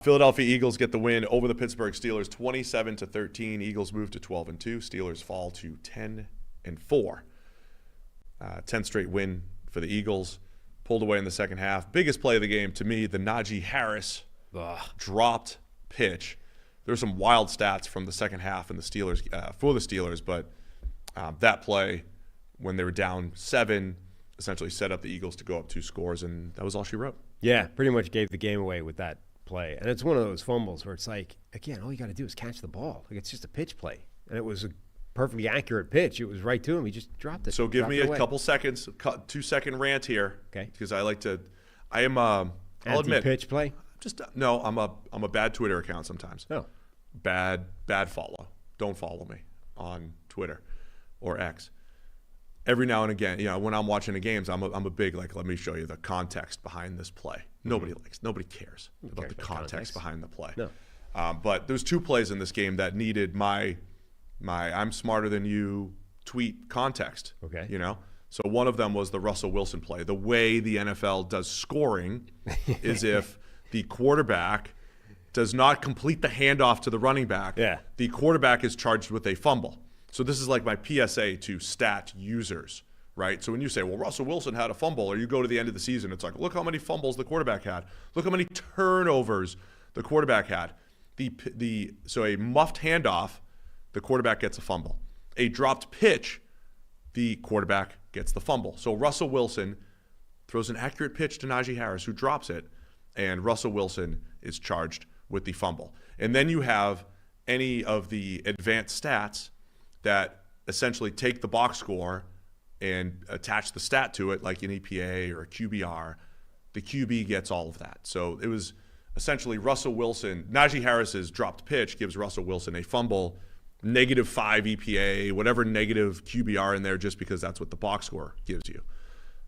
Philadelphia Eagles get the win over the Pittsburgh Steelers, 27-13. Eagles move to 12-2. Steelers fall to 10-4. 10th straight win for the Eagles. Pulled away in the second half. Biggest play of the game to me, the Najee Harris dropped pitch. There's some wild stats from the second half in the Steelers for the Steelers, but that play when they were down 7 essentially set up the Eagles to go up 2 scores, and that was all she wrote. Yeah, pretty much gave the game away with that play. And it's one of those fumbles where it's like, again, all you got to do is catch the ball. Like, it's just a pitch play. And it was a perfectly accurate pitch. It was right to him. He just dropped it. So give me a couple seconds, 2-second rant here. Okay. Because I am, I'll admit. Anti-pitch play? No, I'm a bad Twitter account sometimes. Oh. Bad follow. Don't follow me on Twitter or X. Every now and again, when I'm watching the games, I'm a big, like, let me show you the context behind this play. Nobody cares about the context behind the play. No. But there's 2 plays in this game that needed my I'm smarter than you tweet context. Okay. So one of them was the Russell Wilson play. The way the NFL does scoring is if the quarterback does not complete the handoff to the running back, the quarterback is charged with a fumble. So this is like my PSA to stat users, right? So when you say, well, Russell Wilson had a fumble, or you go to the end of the season, it's like, look how many fumbles the quarterback had. Look how many turnovers the quarterback had. So a muffed handoff, the quarterback gets a fumble. A dropped pitch, the quarterback gets the fumble. So Russell Wilson throws an accurate pitch to Najee Harris, who drops it, and Russell Wilson is charged with the fumble. And then you have any of the advanced stats that essentially take the box score and attach the stat to it, like an EPA or a QBR. The QB gets all of that. So it was essentially Russell Wilson. Najee Harris's dropped pitch gives Russell Wilson a fumble, -5 EPA, whatever negative QBR in there, just because that's what the box score gives you.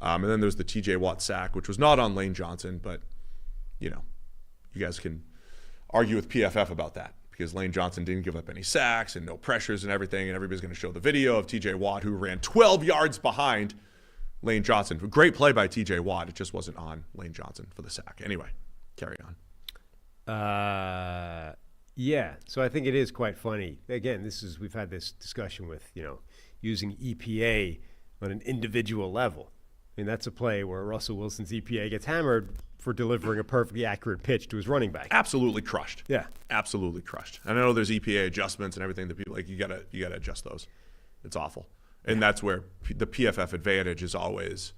And then there's the TJ Watt sack, which was not on Lane Johnson, but you guys can argue with PFF about that, because Lane Johnson didn't give up any sacks and no pressures and everything, and everybody's going to show the video of TJ Watt, who ran 12 yards behind Lane Johnson. Great play by TJ Watt. It just wasn't on Lane Johnson for the sack. Anyway, carry on. Yeah, so I think it is quite funny. Again, we've had this discussion with, using EPA on an individual level. I mean, that's a play where Russell Wilson's EPA gets hammered for delivering a perfectly accurate pitch to his running back. Absolutely crushed. Yeah. Absolutely crushed. I know there's EPA adjustments and everything that people, like, you gotta adjust those. It's awful. And that's where the PFF advantage is always,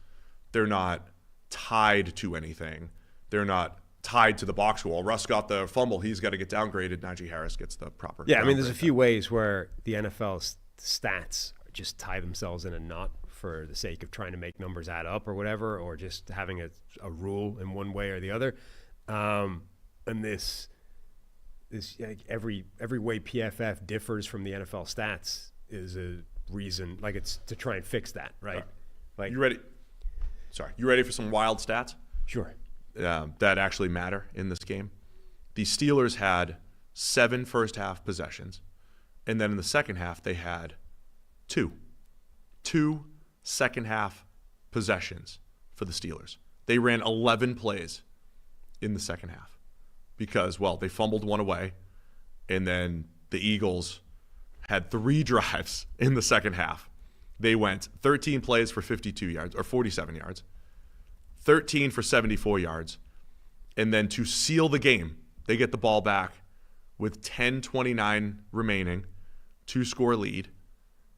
they're not tied to anything. They're not tied to the box score. Russ got the fumble, he's got to get downgraded. Najee Harris gets the proper. Yeah, I mean, there's a few ways where the NFL stats just tie themselves in a knot for the sake of trying to make numbers add up or whatever, or just having a rule in one way or the other. And this like, every way PFF differs from the NFL stats is a reason, like, it's to try and fix that, right? Like, you ready for some wild stats? Sure. That actually matter in this game. The Steelers had 7 first half possessions, and then in the second half they had 2 second half possessions for the Steelers. They ran 11 plays in the second half because, well, they fumbled one away, and then the Eagles had 3 drives in the second half. They went 13 plays for 52 yards or 47 yards, 13 for 74 yards, and then to seal the game, they get the ball back with 10:29 remaining, 2-score lead,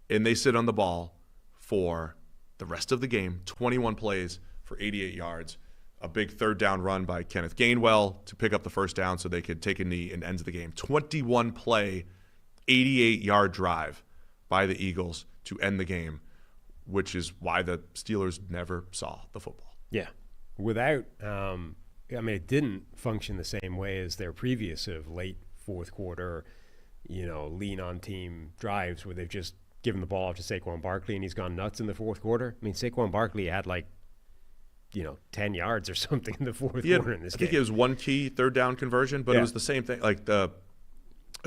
and they sit on the ball for the rest of the game, 21 plays for 88 yards, a big third down run by Kenneth Gainwell to pick up the first down so they could take a knee and end the game. 21 play, 88-yard drive by the Eagles to end the game, which is why the Steelers never saw the football. Yeah. Without, it didn't function the same way as their previous sort of late fourth quarter, lean on team drives where they've just given the ball off to Saquon Barkley and he's gone nuts in the fourth quarter. I mean, Saquon Barkley had 10 yards or something in the fourth quarter in this game. I think it was one key third down conversion, but it was the same thing. Like a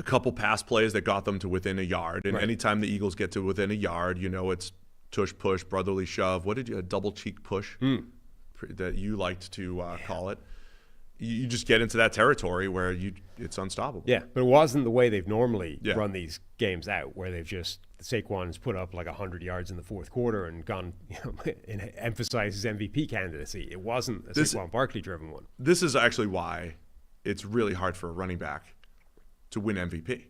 couple pass plays that got them to within a yard. And anytime the Eagles get to within a yard, it's tush push, brotherly shove. What did you, a double cheek push that you liked to call it? you just get into that territory where it's unstoppable. Yeah, but it wasn't the way they've normally run these games out, where they've just Saquon's put up like 100 yards in the fourth quarter and gone, and emphasized his MVP candidacy. It wasn't a Saquon Barkley-driven one. This is actually why it's really hard for a running back to win MVP,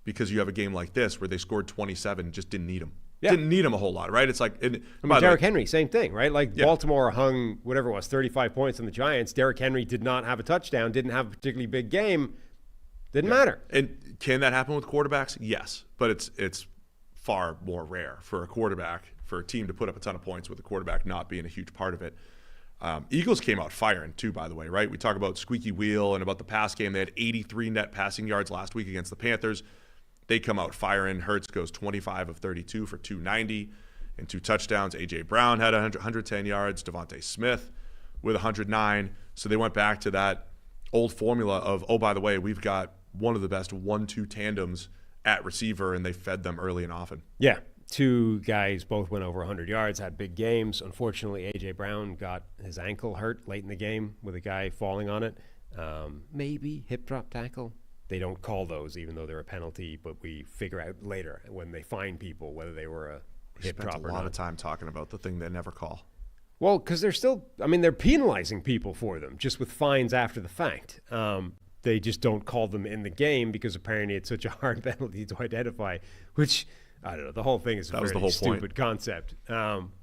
because you have a game like this where they scored 27, just didn't need him. Yeah. Didn't need him a whole lot, right? It's like, Derrick Henry, same thing, right? Like Baltimore hung whatever it was, 35 points on the Giants. Derrick Henry did not have a touchdown, didn't have a particularly big game. Didn't matter. And can that happen with quarterbacks? Yes, but it's far more rare for a team to put up a ton of points with a quarterback not being a huge part of it. Eagles came out firing too, by the way, right? We talk about squeaky wheel and about the pass game. They had 83 net passing yards last week against the Panthers. They come out firing. Hurts goes 25 of 32 for 290 and 2 touchdowns. A.J. Brown had 110 yards. DeVonta Smith with 109. So they went back to that old formula of, oh, by the way, we've got one of the best 1-2 tandems at receiver, and they fed them early and often. Yeah, 2 guys both went over 100 yards, had big games. Unfortunately, A.J. Brown got his ankle hurt late in the game with a guy falling on it. Maybe hip drop tackle. They don't call those, even though they're a penalty, but we figure out later when they find people whether they were a hip drop or not. We spent a lot of time talking about the thing they never call. Well, because they're penalizing people for them, just with fines after the fact. They just don't call them in the game because apparently it's such a hard penalty to identify, which, I don't know, the whole thing is a very stupid concept.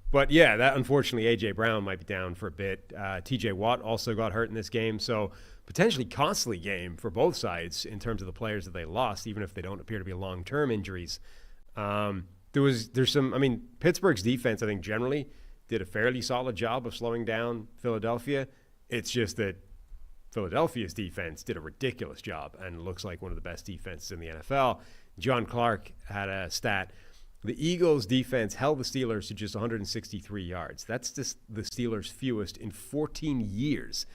But yeah, that unfortunately, A.J. Brown might be down for a bit. T.J. Watt also got hurt in this game, so potentially costly game for both sides in terms of the players that they lost, even if they don't appear to be long-term injuries. Pittsburgh's defense, I think, generally did a fairly solid job of slowing down Philadelphia. It's just that Philadelphia's defense did a ridiculous job and looks like one of the best defenses in the NFL. John Clark had a stat. The Eagles' defense held the Steelers to just 163 yards. That's just the Steelers' fewest in 14 years.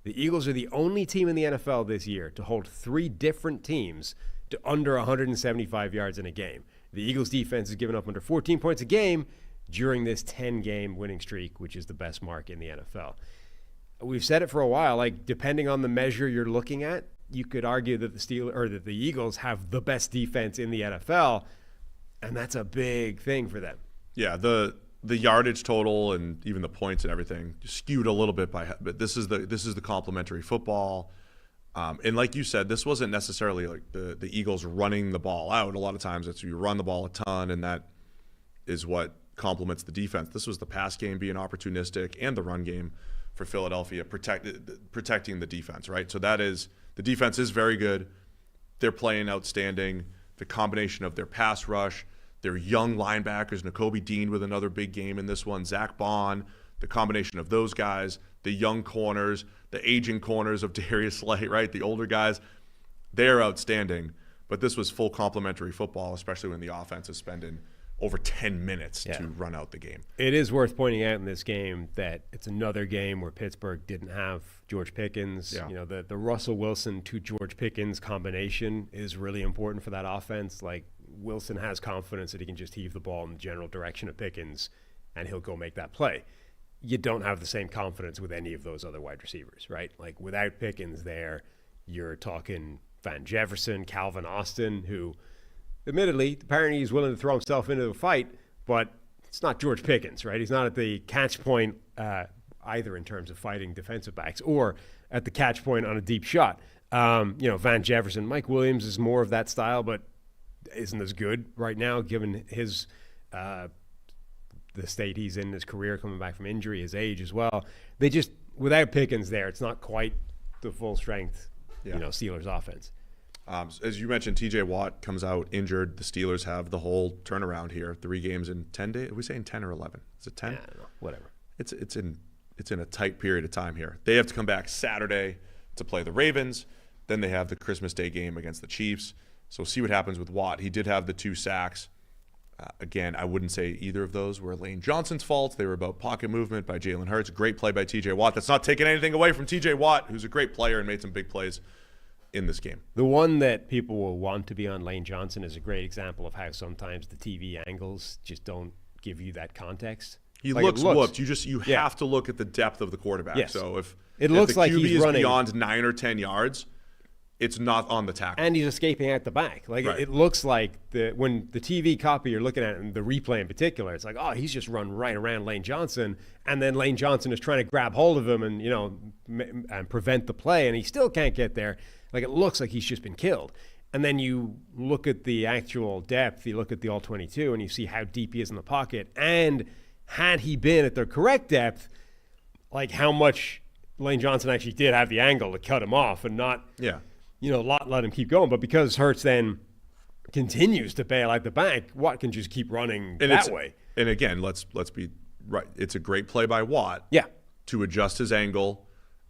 The Eagles are the only team in the NFL this year to hold 3 different teams to under 175 yards in a game. The Eagles' defense has given up under 14 points a game during this 10-game winning streak, which is the best mark in the NFL. We've said it for a while, like depending on the measure you're looking at, you could argue that that the Eagles have the best defense in the NFL, and that's a big thing for them. Yeah, the yardage total and even the points and everything skewed a little bit but this is the complementary football. And like you said, this wasn't necessarily like the Eagles running the ball out. A lot of times it's you run the ball a ton, and that is what complements the defense. This was the pass game being opportunistic and the run game for Philadelphia protecting the defense, right? So the defense is very good. They're playing outstanding. The combination of their pass rush, their young linebackers, Nakobe Dean with another big game in this one, Zach Bond, the combination of those guys, the young corners, the aging corners of Darius Slay, right? The older guys, they're outstanding. But this was full complementary football, especially when the offense is spending over 10 minutes to run out the game. It is worth pointing out in this game that it's another game where Pittsburgh didn't have George Pickens. Yeah. You know, the Russell Wilson to George Pickens combination is really important for that offense. Like, Wilson has confidence that he can just heave the ball in the general direction of Pickens and he'll go make that play. You don't have the same confidence with any of those other wide receivers, right? Like, without Pickens there, you're talking Van Jefferson, Calvin Austin, who admittedly, apparently he's willing to throw himself into the fight, but it's not George Pickens, right? He's not at the catch point either in terms of fighting defensive backs or at the catch point on a deep shot. Van Jefferson, Mike Williams is more of that style, but isn't as good right now given his the state he's in his career, coming back from injury, his age as well. They just, without Pickens there, it's not quite the full strength, Steelers offense. As you mentioned, T.J. Watt comes out injured. The Steelers have the whole turnaround here. 3 games in 10 days. Are we saying 10 or 11? Is it 10? Yeah, I don't know. Whatever. It's in a tight period of time here. They have to come back Saturday to play the Ravens. Then they have the Christmas Day game against the Chiefs. So see what happens with Watt. He did have the 2 sacks. Again, I wouldn't say either of those were Lane Johnson's fault. They were about pocket movement by Jalen Hurts. Great play by T.J. Watt. That's not taking anything away from T.J. Watt, who's a great player and made some big plays in this game. The one that people will want to be on, Lane Johnson, is a great example of how sometimes the TV angles just don't give you that context. He looks whooped. You have to look at the depth of the quarterback. Yes. So if it looks the like QB he's is running beyond 9 or 10 yards, it's not on the tackle. And he's escaping out the back. Like right. it looks like when the TV copy you're looking at, and the replay in particular, it's like, oh, he's just run right around Lane Johnson, and then Lane Johnson is trying to grab hold of him and and prevent the play, and he still can't get there. Like it looks like he's just been killed. And then you look at the actual depth, you look at the all-22, and you see how deep he is in the pocket. And had he been at the correct depth, like how much Lane Johnson actually did have the angle to cut him off and not, let him keep going. But because Hurts then continues to bail out the back, Watt can just keep running that way. And again, let's be right. It's a great play by Watt to adjust his angle.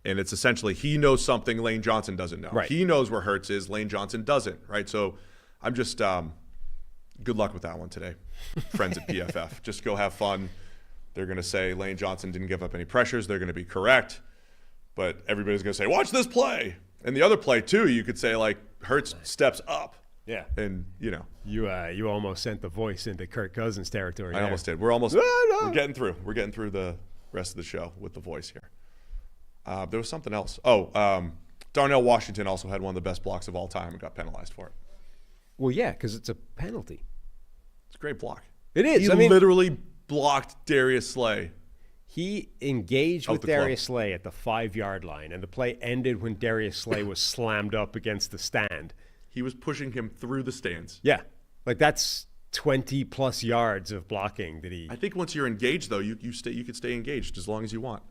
And it's essentially he knows something Lane Johnson doesn't know. Right. He knows where Hurts is. Lane Johnson doesn't. Right. So I'm just good luck with that one today, friends at PFF. Just go have fun. They're going to say Lane Johnson didn't give up any pressures. They're going to be correct. But everybody's going to say, watch this play. And the other play, too, you could say, like, Hurts steps up. Yeah. And, You almost sent the voice into Kirk Cousins territory. I almost did. We're getting through. We're getting through the rest of the show with the voice here. There was something else. Darnell Washington also had one of the best blocks of all time and got penalized for it. Well, yeah, because it's a penalty. It's a great block. It is. He literally blocked Darius Slay. He engaged with Darius Slay at the 5-yard line, and the play ended when Darius Slay was slammed up against the stand. He was pushing him through the stands. Yeah. Like, that's 20-plus yards of blocking that he... I think once you're engaged, though, you could stay engaged as long as you want.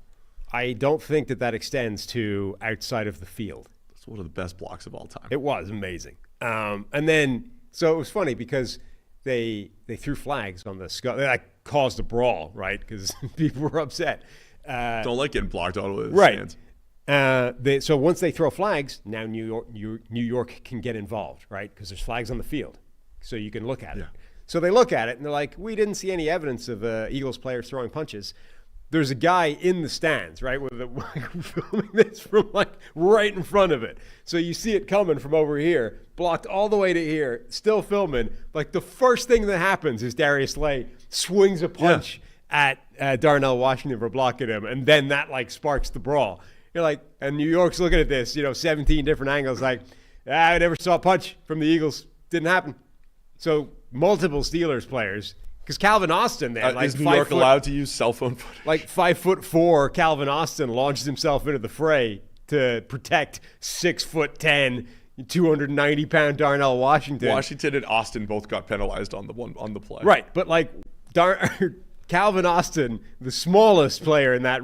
I don't think that extends to outside of the field. It's one of the best blocks of all time. It was amazing. And then, so it was funny because they threw flags on the skull. That caused a brawl, right? Because people were upset. Don't like getting blocked out of the stands. So once they throw flags, now New York can get involved, right? Because there's flags on the field, so you can look at it. So they look at it and they're like, we didn't see any evidence of Eagles players throwing punches. There's a guy in the stands, right, with filming this from like right in front of it. So you see it coming from over here, blocked all the way to here, still filming. Like the first thing that happens is Darius Slay swings a punch at Darnell Washington for blocking him, and then that like sparks the brawl. You're like, and New York's looking at this, 17 different angles, like, I never saw a punch from the Eagles. Didn't happen. So multiple Steelers players. Because Calvin Austin there, is New York allowed to use cell phone footage? Like 5'4", Calvin Austin launches himself into the fray to protect 6'10", 290-pound Darnell Washington. Washington and Austin both got penalized on the play. Right, but like Calvin Austin, the smallest player in that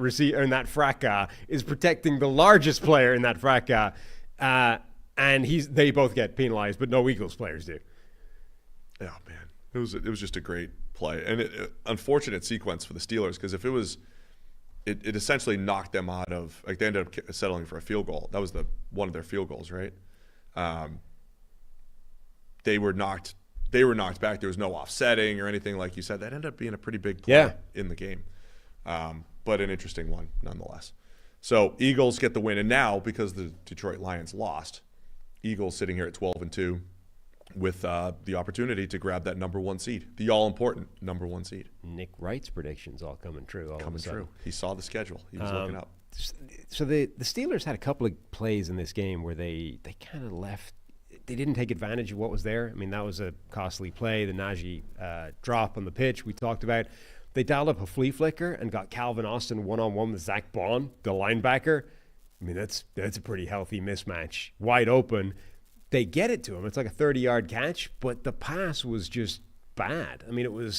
fracas, is protecting the largest player in that fracas, and they both get penalized, but no Eagles players do. Oh man, it was just a great play, and unfortunate sequence for the Steelers, because if it essentially knocked them out of, like, they ended up settling for a field goal. That was one of their field goals, right? They were knocked back. There was no offsetting or anything, like you said. That ended up being a pretty big play in the game, but an interesting one nonetheless. So Eagles get the win, and now because the Detroit Lions lost, Eagles sitting here at 12-2. With the opportunity to grab that number 1 seed, the all-important number 1 seed. Nick Wright's predictions all coming true. Coming true. He saw the schedule. He was looking up. So the Steelers had a couple of plays in this game where they kind of left. They didn't take advantage of what was there. I mean, that was a costly play. The Najee drop on the pitch we talked about. They dialed up a flea flicker and got Calvin Austin one-on-one with Zach Bond, the linebacker. I mean, that's a pretty healthy mismatch. Wide open. They get it to him. It's like a 30-yard catch, but the pass was just bad. I mean,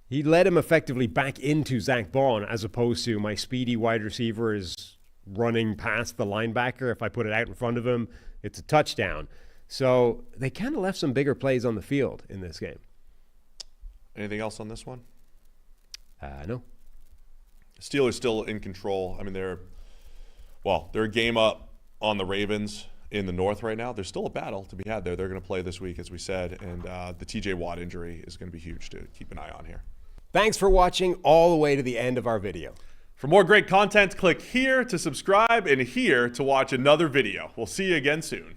he led him effectively back into Zach Bond as opposed to my speedy wide receiver is running past the linebacker. If I put it out in front of him, it's a touchdown. So they kind of left some bigger plays on the field in this game. Anything else on this one? No. Steelers still in control. I mean, they're a game up on the Ravens in the North right now. There's still a battle to be had there. They're going to play this week, as we said, and the TJ Watt injury is going to be huge to keep an eye on here. Thanks for watching all the way to the end of our video. For more great content, click here to subscribe and here to watch another video. We'll see you again soon.